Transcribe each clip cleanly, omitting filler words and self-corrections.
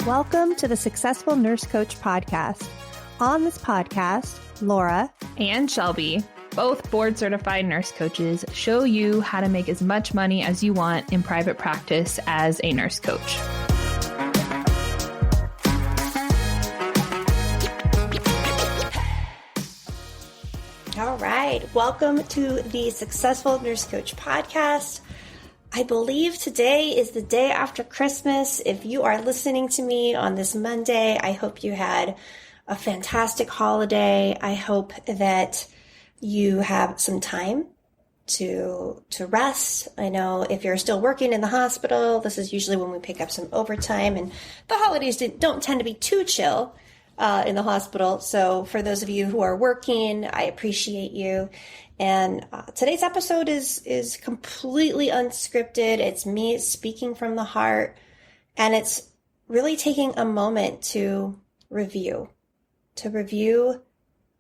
Welcome to the Successful Nurse Coach podcast. On this podcast, Laura and Shelby, both board-certified nurse coaches, show you how to make as much money as you want in private practice as a nurse coach. All right, welcome to the Successful Nurse Coach podcast. I believe today is the day after Christmas. If you are listening to me on this Monday, I hope you had a fantastic holiday. I hope that you have some time to rest. I know if you're still working in the hospital, this is usually when we pick up some overtime, and the holidays don't tend to be too chill in the hospital. So for those of you who are working, I appreciate you. And today's episode is completely unscripted. It's me speaking from the heart, and it's really taking a moment to review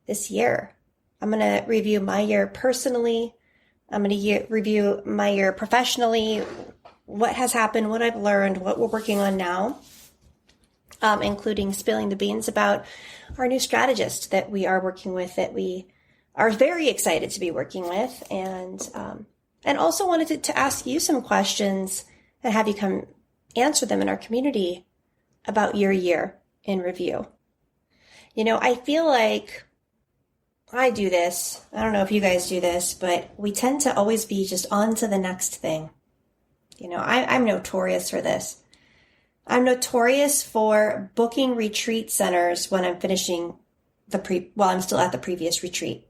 this year. I'm going to review my year personally. I'm going to review my year professionally, what has happened, what I've learned, what we're working on now, including spilling the beans about our new strategist that we are working with, that we are very excited to be working with, and also wanted to ask you some questions and have you come answer them in our community about your year in review. You know, I feel like I do this. I don't know if you guys do this, but we tend to always be just on to the next thing. You know, I'm notorious for this. I'm notorious for booking retreat centers when I'm finishing I'm still at the previous retreat.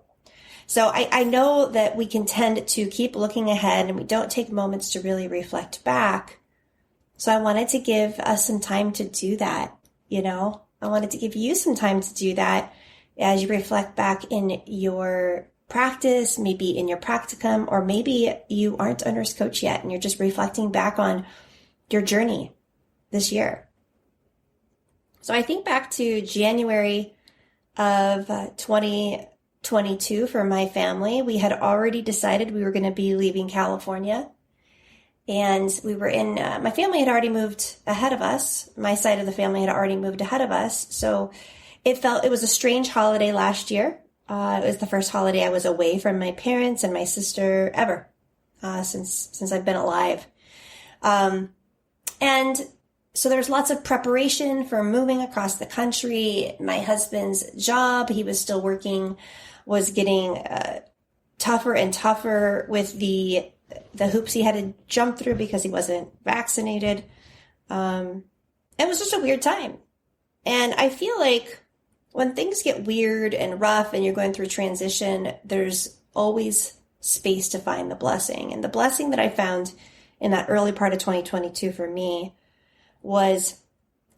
So I know that we can tend to keep looking ahead and we don't take moments to really reflect back. So I wanted to give us some time to do that. You know, I wanted to give you some time to do that as you reflect back in your practice, maybe in your practicum, or maybe you aren't a nurse coach yet and you're just reflecting back on your journey this year. So I think back to January of 2022 for my family. We had already decided we were going to be leaving California, and we were my family had already moved ahead of us. My side of the family had already moved ahead of us. So it was a strange holiday last year. It was the first holiday I was away from my parents and my sister ever, since I've been alive. And so there's lots of preparation for moving across the country. My husband's job, he was still working, was getting tougher and tougher with the hoops he had to jump through because he wasn't vaccinated. It was just a weird time. And I feel like when things get weird and rough and you're going through transition, there's always space to find the blessing. And the blessing that I found in that early part of 2022 for me was,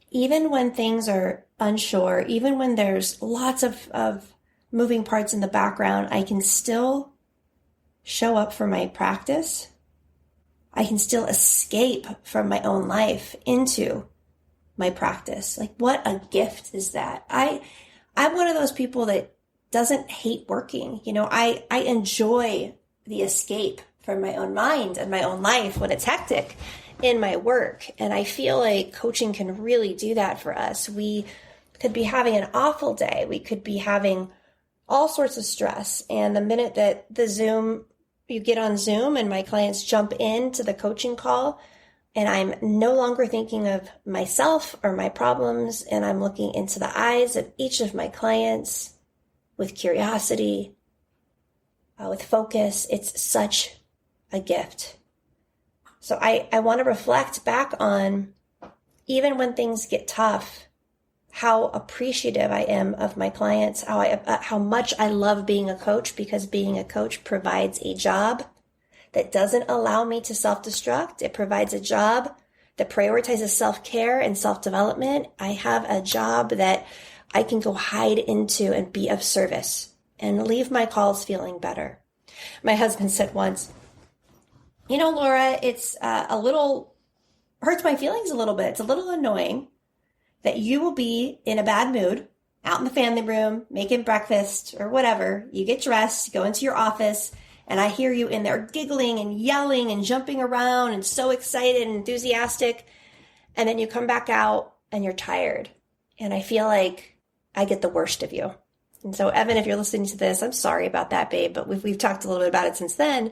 even when things are unsure, even when there's lots of moving parts in the background, I can still show up for my practice. I can still escape from my own life into my practice. Like, what a gift is that? I'm one of those people that doesn't hate working. You know, I enjoy the escape from my own mind and my own life when it's hectic in my work. And I feel like coaching can really do that for us. We could be having an awful day. We could be having all sorts of stress. And the minute that you get on Zoom and my clients jump into the coaching call, and I'm no longer thinking of myself or my problems, and I'm looking into the eyes of each of my clients with curiosity, with focus, it's such a gift. So I want to reflect back on, even when things get tough, how appreciative I am of my clients, how much I love being a coach, because being a coach provides a job that doesn't allow me to self-destruct. It provides a job that prioritizes self-care and self-development. I have a job that I can go hide into and be of service and leave my calls feeling better. My husband said once, you know, Laura, it's hurts my feelings a little bit. It's a little annoying that you will be in a bad mood out in the family room, making breakfast or whatever. You get dressed, go into your office, and I hear you in there giggling and yelling and jumping around and so excited and enthusiastic. And then you come back out and you're tired. And I feel like I get the worst of you. And so, Evan, if you're listening to this, I'm sorry about that, babe, but we've talked a little bit about it since then.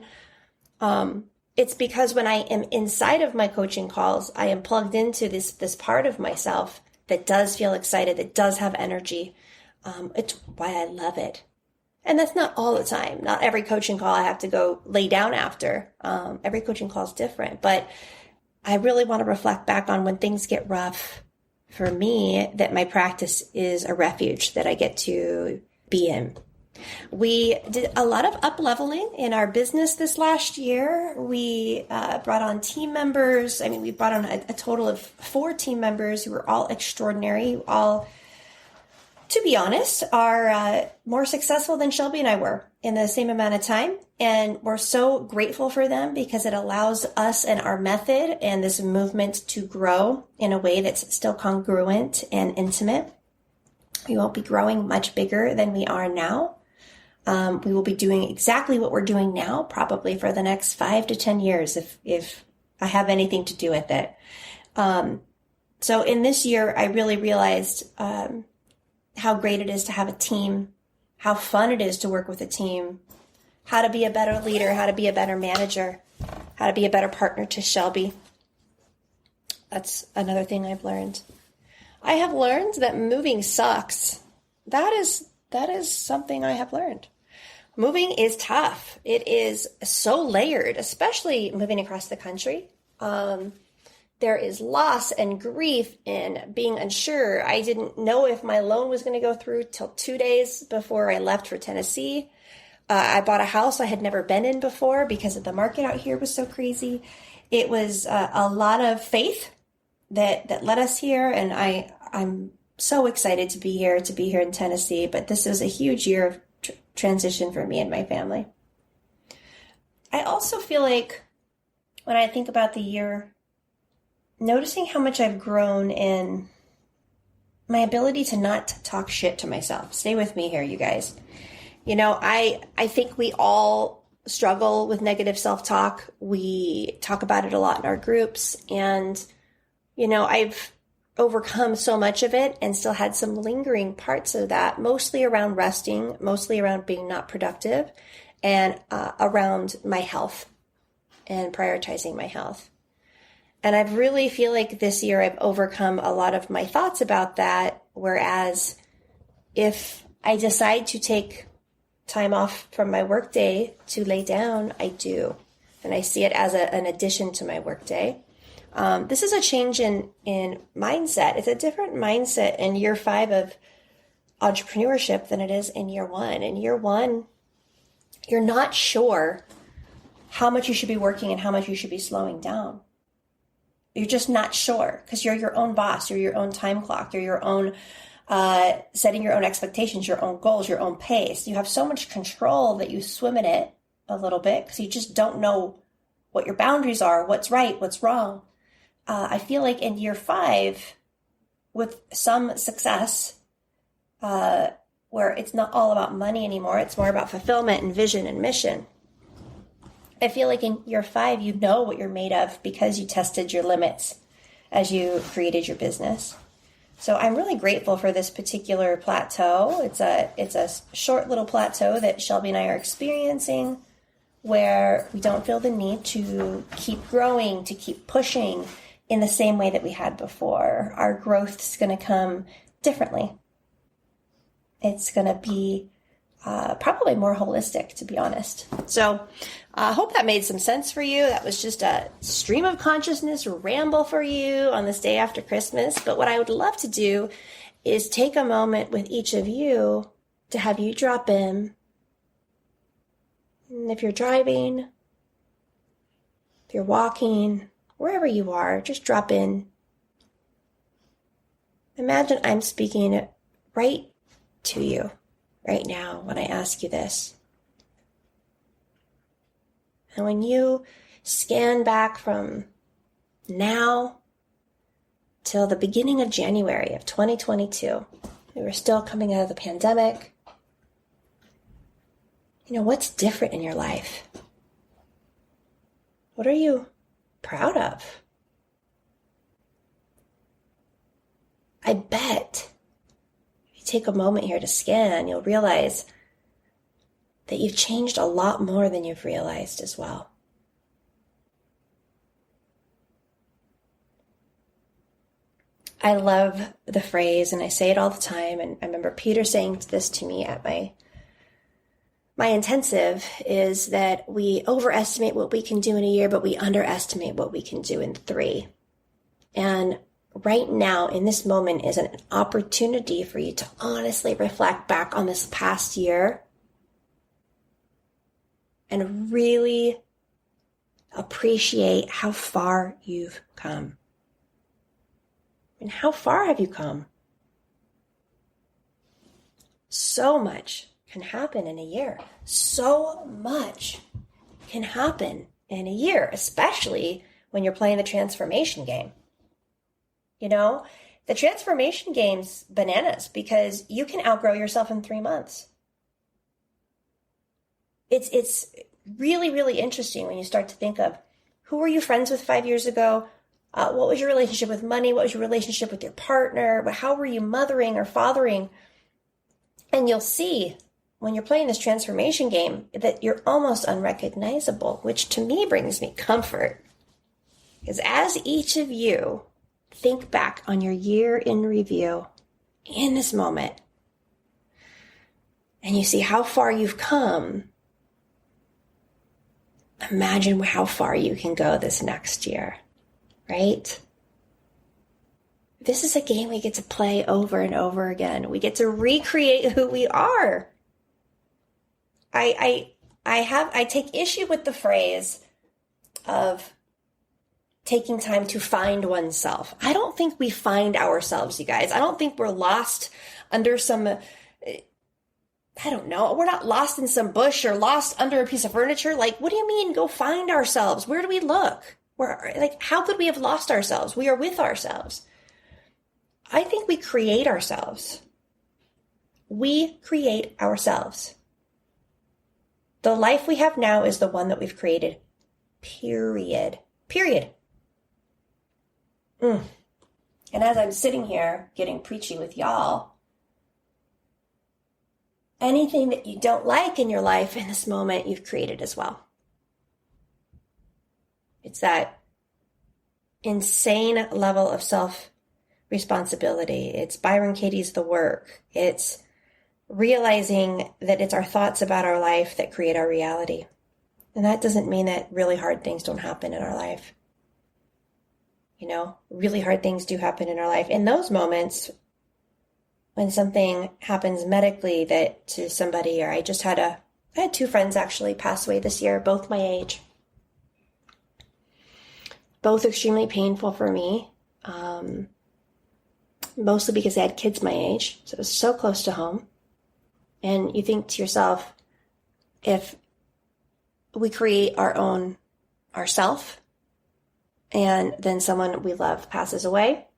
It's because when I am inside of my coaching calls, I am plugged into this part of myself that does feel excited, that does have energy. It's why I love it. And that's not all the time. Not every coaching call I have to go lay down after. Every coaching call is different. But I really want to reflect back on when things get rough for me, that my practice is a refuge that I get to be in. We did a lot of up-leveling in our business this last year. We brought on team members. I mean, we brought on a total of 4 team members who were all extraordinary, all, to be honest, are more successful than Shelby and I were in the same amount of time. And we're so grateful for them because it allows us and our method and this movement to grow in a way that's still congruent and intimate. We won't be growing much bigger than we are now. We will be doing exactly what we're doing now, probably for the next 5 to 10 years, if I have anything to do with it. So in this year, I really realized how great it is to have a team, how fun it is to work with a team, how to be a better leader, how to be a better manager, how to be a better partner to Shelby. That's another thing I've learned. I have learned that moving sucks. That is something I have learned. Moving is tough. It is so layered, especially moving across the country. There is loss and grief and being unsure. I didn't know if my loan was going to go through till 2 days before I left for Tennessee. I bought a house I had never been in before because the market out here was so crazy. It was a lot of faith that led us here, and I'm so excited to be here in Tennessee. But this is a huge year of transition for me and my family. I also feel like when I think about the year, noticing how much I've grown in my ability to not talk shit to myself. Stay with me here, you guys. You know, I think we all struggle with negative self-talk. We talk about it a lot in our groups. And, you know, I've overcome so much of it and still had some lingering parts of that, mostly around resting, mostly around being not productive, and around my health and prioritizing my health. And I really feel like this year I've overcome a lot of my thoughts about that, whereas if I decide to take time off from my workday to lay down, I do. And I see it as an addition to my workday. This is a change in mindset. It's a different mindset in year 5 of entrepreneurship than it is in year 1. In year 1, you're not sure how much you should be working and how much you should be slowing down. You're just not sure because you're your own boss. You're your own time clock. You're your own setting your own expectations, your own goals, your own pace. You have so much control that you swim in it a little bit because you just don't know what your boundaries are, what's right, what's wrong. I feel like in year 5, with some success, where it's not all about money anymore, it's more about fulfillment and vision and mission. I feel like in year 5, you know what you're made of because you tested your limits as you created your business. So I'm really grateful for this particular plateau. It's a short little plateau that Shelby and I are experiencing where we don't feel the need to keep growing, to keep pushing in the same way that we had before. Our growth is going to come differently. It's going to be probably more holistic, to be honest. So I hope that made some sense for you. That was just a stream of consciousness ramble for you on this day after Christmas. But what I would love to do is take a moment with each of you to have you drop in. And if you're driving, if you're walking, wherever you are, just drop in. Imagine I'm speaking right to you right now when I ask you this. And when you scan back from now till the beginning of January of 2022, we were still coming out of the pandemic. You know, what's different in your life? What are you proud of? I bet if you take a moment here to scan, you'll realize that you've changed a lot more than you've realized as well. I love the phrase, and I say it all the time, and I remember Peter saying this to me at my intensive, is that we overestimate what we can do in a year, but we underestimate what we can do in 3. And right now, in this moment, is an opportunity for you to honestly reflect back on this past year and really appreciate how far you've come. And how far have you come? So much can happen in a year. So much can happen in a year, especially when you're playing the transformation game. You know, the transformation game's bananas because you can outgrow yourself in 3 months. It's really, really interesting when you start to think of who were you friends with 5 years ago? What was your relationship with money? What was your relationship with your partner? How were you mothering or fathering? And you'll see when you're playing this transformation game that you're almost unrecognizable, which to me brings me comfort. Because as each of you think back on your year in review in this moment, and you see how far you've come, imagine how far you can go this next year. Right? This is a game we get to play over and over again. We get to recreate who we are. I take issue with the phrase of taking time to find oneself. I don't think we find ourselves, you guys. I don't think we're lost under some, I don't know. We're not lost in some bush or lost under a piece of furniture. Like, what do you mean go find ourselves? Where do we look? How could we have lost ourselves? We are with ourselves. I think we create ourselves. We create ourselves. The life we have now is the one that we've created. Period. And as I'm sitting here getting preachy with y'all, anything that you don't like in your life in this moment, you've created as well. It's that insane level of self-responsibility. It's Byron Katie's The Work. It's realizing that it's our thoughts about our life that create our reality. And that doesn't mean that really hard things don't happen in our life. You know, really hard things do happen in our life. In those moments, when something happens medically that to somebody, or I had 2 friends actually pass away this year, both my age. Both extremely painful for me, mostly because they had kids my age, so it was so close to home. And you think to yourself, if we create our own ourself, and then someone we love passes away,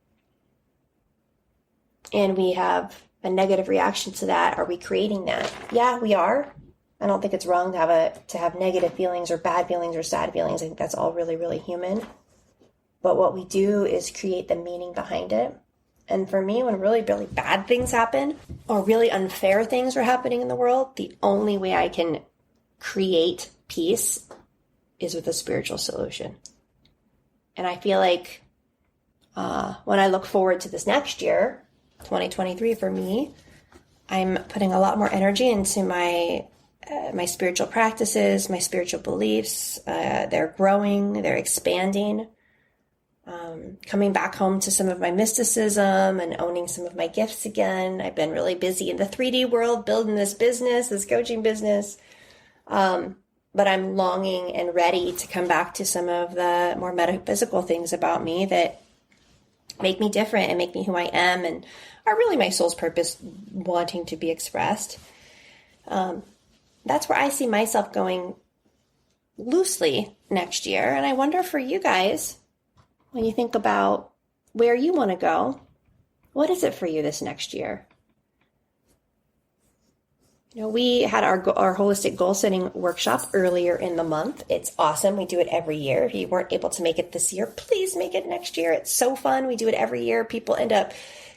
and we have a negative reaction to that, are we creating that? Yeah, we are. I don't think it's wrong to have negative feelings or bad feelings or sad feelings. I think that's all really, really human. But what we do is create the meaning behind it. And for me, when really, really bad things happen or really unfair things are happening in the world, the only way I can create peace is with a spiritual solution. And I feel like when I look forward to this next year, 2023 for me, I'm putting a lot more energy into my spiritual practices, my spiritual beliefs. They're growing, they're expanding. Coming back home to some of my mysticism and owning some of my gifts again. I've been really busy in the 3D world, building this business, this coaching business. But I'm longing and ready to come back to some of the more metaphysical things about me that make me different and make me who I am and are really my soul's purpose wanting to be expressed. That's where I see myself going loosely next year. And I wonder for you guys, when you think about where you want to go, what is it for you this next year? You know, we had our holistic goal setting workshop earlier in the month. It's awesome. We do it every year. If you weren't able to make it this year, please make it next year. It's so fun. We do it every year. People end up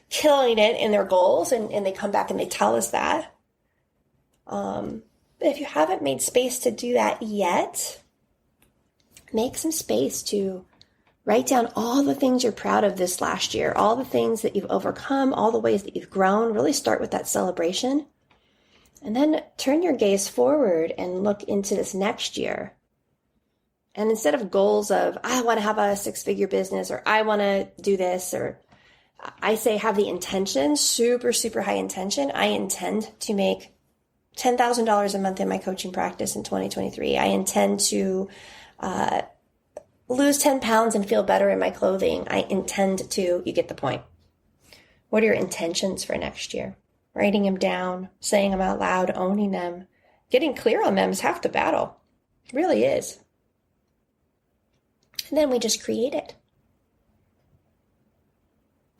killing it in their goals, and they come back and they tell us that. But if you haven't made space to do that yet, make some space to write down all the things you're proud of this last year, all the things that you've overcome, all the ways that you've grown. Really start with that celebration. And then turn your gaze forward and look into this next year. And instead of goals of, I want to have a 6-figure business, or I want to do this, or I say have the intention, super, super high intention. I intend to make $10,000 a month in my coaching practice in 2023. I intend to lose 10 pounds and feel better in my clothing. I intend to, you get the point. What are your intentions for next year? Writing them down, saying them out loud, owning them. Getting clear on them is half the battle. It really is. And then we just create it.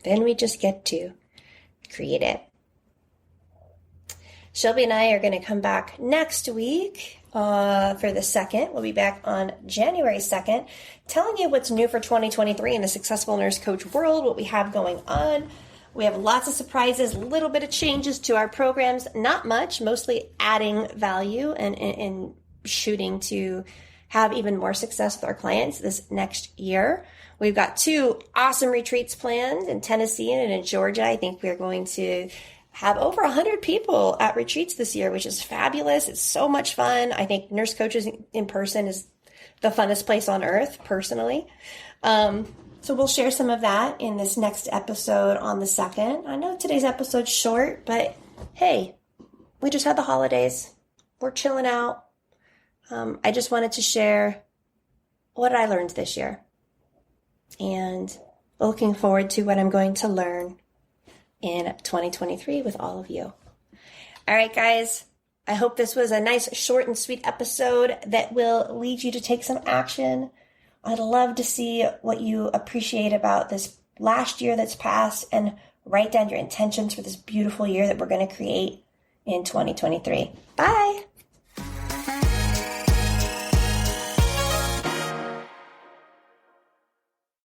Then we just get to create it. Shelby and I are going to come back next week for the 2nd. We'll be back on January 2nd, telling you what's new for 2023 in the Successful Nurse Coach world, what we have going on. We have lots of surprises, a little bit of changes to our programs, not much, mostly adding value and shooting to have even more success with our clients this next year. We've got 2 awesome retreats planned in Tennessee and in Georgia. I think we're going to have over 100 people at retreats this year, which is fabulous. It's so much fun. I think Nurse Coaches in person is the funnest place on earth, personally. So we'll share some of that in this next episode on the 2nd. I know today's episode's short, but hey, we just had the holidays. We're chilling out. I just wanted to share what I learned this year, and looking forward to what I'm going to learn in 2023 with all of you. All right, guys, I hope this was a nice, short and sweet episode that will lead you to take some action. I'd love to see what you appreciate about this last year that's passed, and write down your intentions for this beautiful year that we're going to create in 2023. Bye.